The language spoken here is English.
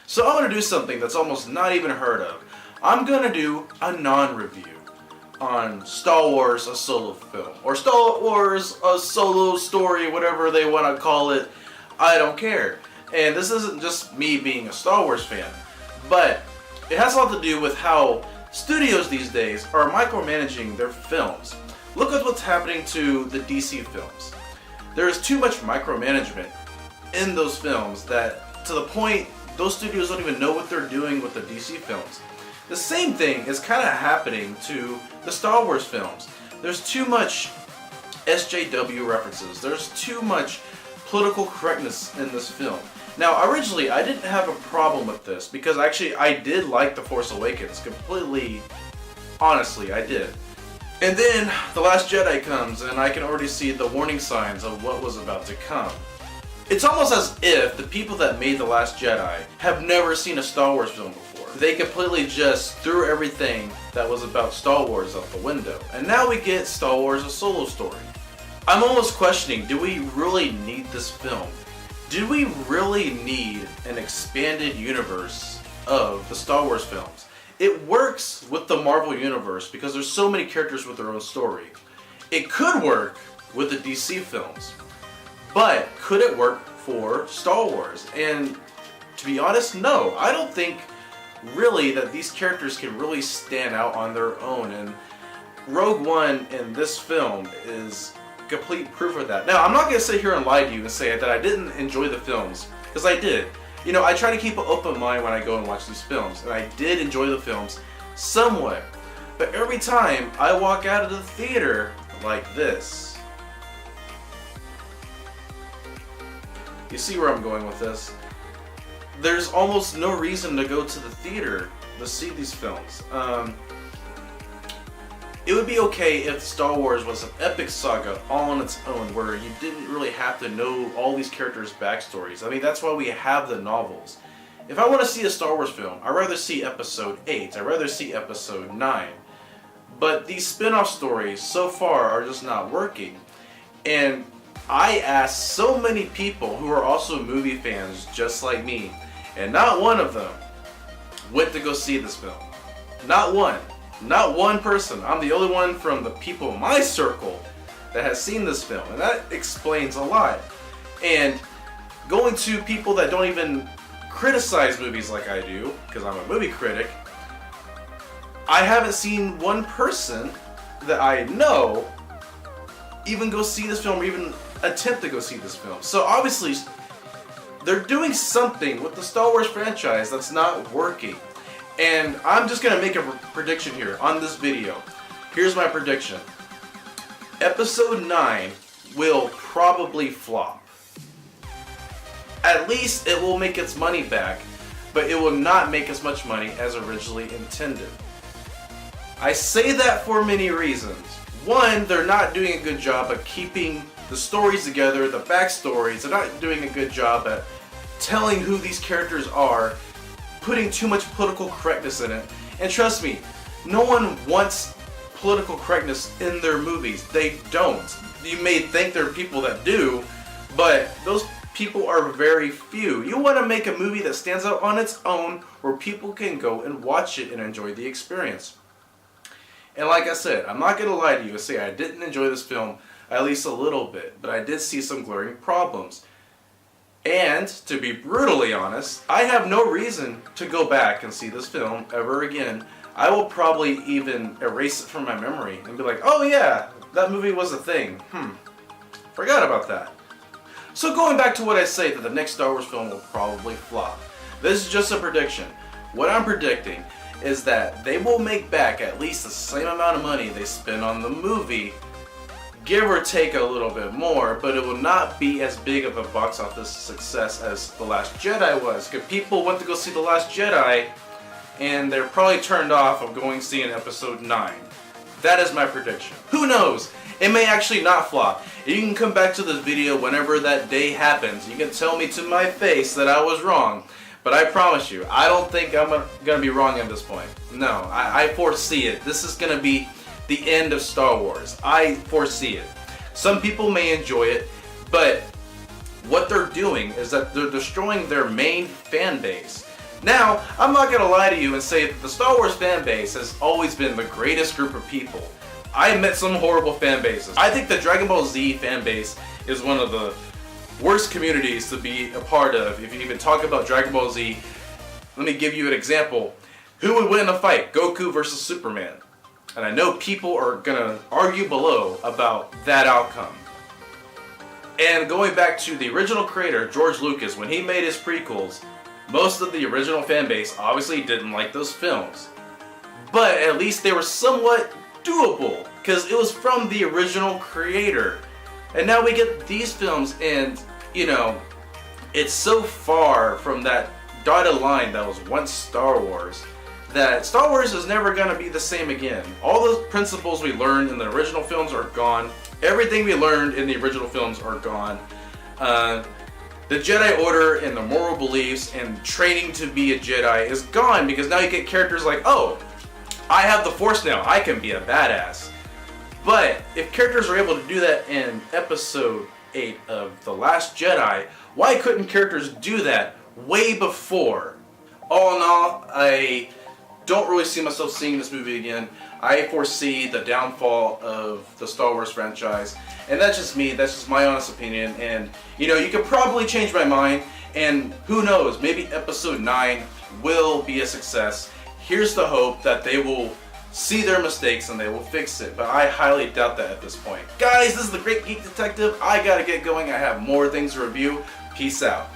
So I'm going to do something that's almost not even heard of. I'm going to do a non-review on Star Wars, a solo film, or Star Wars, a solo story, whatever they want to call it. I don't care. And this isn't just me being a Star Wars fan, but it has a lot to do with how studios these days are micromanaging their films. Look at what's happening to the DC films. There's too much micromanagement in those films that, to the point, those studios don't even know what they're doing with the DC films. The same thing is kind of happening to the Star Wars films. There's too much SJW references. There's too much political correctness in this film. Now, originally, I didn't have a problem with this because actually I did like The Force Awakens completely. Honestly, I did. And then The Last Jedi comes and I can already see the warning signs of what was about to come. It's almost as if the people that made The Last Jedi have never seen a Star Wars film before. They completely just threw everything that was about Star Wars out the window. And now we get Star Wars, a solo story. I'm almost questioning, do we really need this film? Do we really need an expanded universe of the Star Wars films? It works with the Marvel universe because there's so many characters with their own story. It could work with the DC films, but could it work for Star Wars? And to be honest, no. I don't think really that these characters can really stand out on their own, and Rogue One in this film is complete proof of that. Now, I'm not going to sit here and lie to you and say that I didn't enjoy the films, because I did. You know, I try to keep an open mind when I go and watch these films, and I did enjoy the films somewhat. But every time I walk out of the theater like this. You see where I'm going with this? There's almost no reason to go to the theater to see these films. It would be okay if Star Wars was an epic saga all on its own, where you didn't really have to know all these characters' backstories. I mean, that's why we have the novels. If I want to see a Star Wars film, I'd rather see Episode 8, I'd rather see Episode 9. But these spin-off stories so far are just not working. And I asked so many people who are also movie fans just like me, and not one of them went to go see this film. Not one. Not one person. I'm the only one from the people in my circle that has seen this film, and that explains a lot. And going to people that don't even criticize movies like I do, because I'm a movie critic, I haven't seen one person that I know even go see this film or even attempt to go see this film. So obviously, they're doing something with the Star Wars franchise that's not working. And I'm just going to make a prediction here on this video. Here's my prediction. Episode 9 will probably flop. At least it will make its money back, but it will not make as much money as originally intended. I say that for many reasons. One, they're not doing a good job at keeping the stories together, the backstories. They're not doing a good job at telling who these characters are, putting too much political correctness in it. And trust me, no one wants political correctness in their movies. They don't. You may think there are people that do, but those people are very few. You want to make a movie that stands out on its own, where people can go and watch it and enjoy the experience. And like I said, I'm not going to lie to you and say I didn't enjoy this film at least a little bit, but I did see some glaring problems. And, to be brutally honest, I have no reason to go back and see this film ever again. I will probably even erase it from my memory and be like, oh yeah, that movie was a thing. Forgot about that. So going back to what I say, that the next Star Wars film will probably flop. This is just a prediction. What I'm predicting is that they will make back at least the same amount of money they spent on the movie, give or take a little bit more, but it will not be as big of a box office success as The Last Jedi was. Because people went to go see The Last Jedi, and they're probably turned off of going seeing Episode 9. That is my prediction. Who knows? It may actually not flop. You can come back to this video whenever that day happens. You can tell me to my face that I was wrong. But I promise you, I don't think I'm going to be wrong at this point. No, I foresee it. This is going to be the end of Star Wars. I foresee it. Some people may enjoy it, but what they're doing is that they're destroying their main fan base. Now, I'm not gonna lie to you and say that the Star Wars fan base has always been the greatest group of people. I met some horrible fan bases. I think the Dragon Ball Z fan base is one of the worst communities to be a part of. If you even talk about Dragon Ball Z, let me give you an example. Who would win a fight? Goku versus Superman. And I know people are gonna argue below about that outcome. And going back to the original creator, George Lucas, when he made his prequels, most of the original fan base obviously didn't like those films. But at least they were somewhat doable, because it was from the original creator. And now we get these films and, you know, it's so far from that dotted line that was once Star Wars, that Star Wars is never going to be the same again. All the principles we learned in the original films are gone. Everything we learned in the original films are gone. The Jedi Order and the moral beliefs and training to be a Jedi is gone, because now you get characters like, oh, I have the Force now, I can be a badass. But if characters are able to do that in Episode 8 of The Last Jedi, why couldn't characters do that way before? All in all, I don't really see myself seeing this movie again. I foresee the downfall of the Star Wars franchise, and that's just me, that's just my honest opinion, and you know, you could probably change my mind, and who knows, maybe Episode 9 will be a success. Here's the hope that they will see their mistakes and they will fix it, but I highly doubt that at this point. Guys, this is the Great Geek Detective. I gotta get going, I have more things to review. Peace out.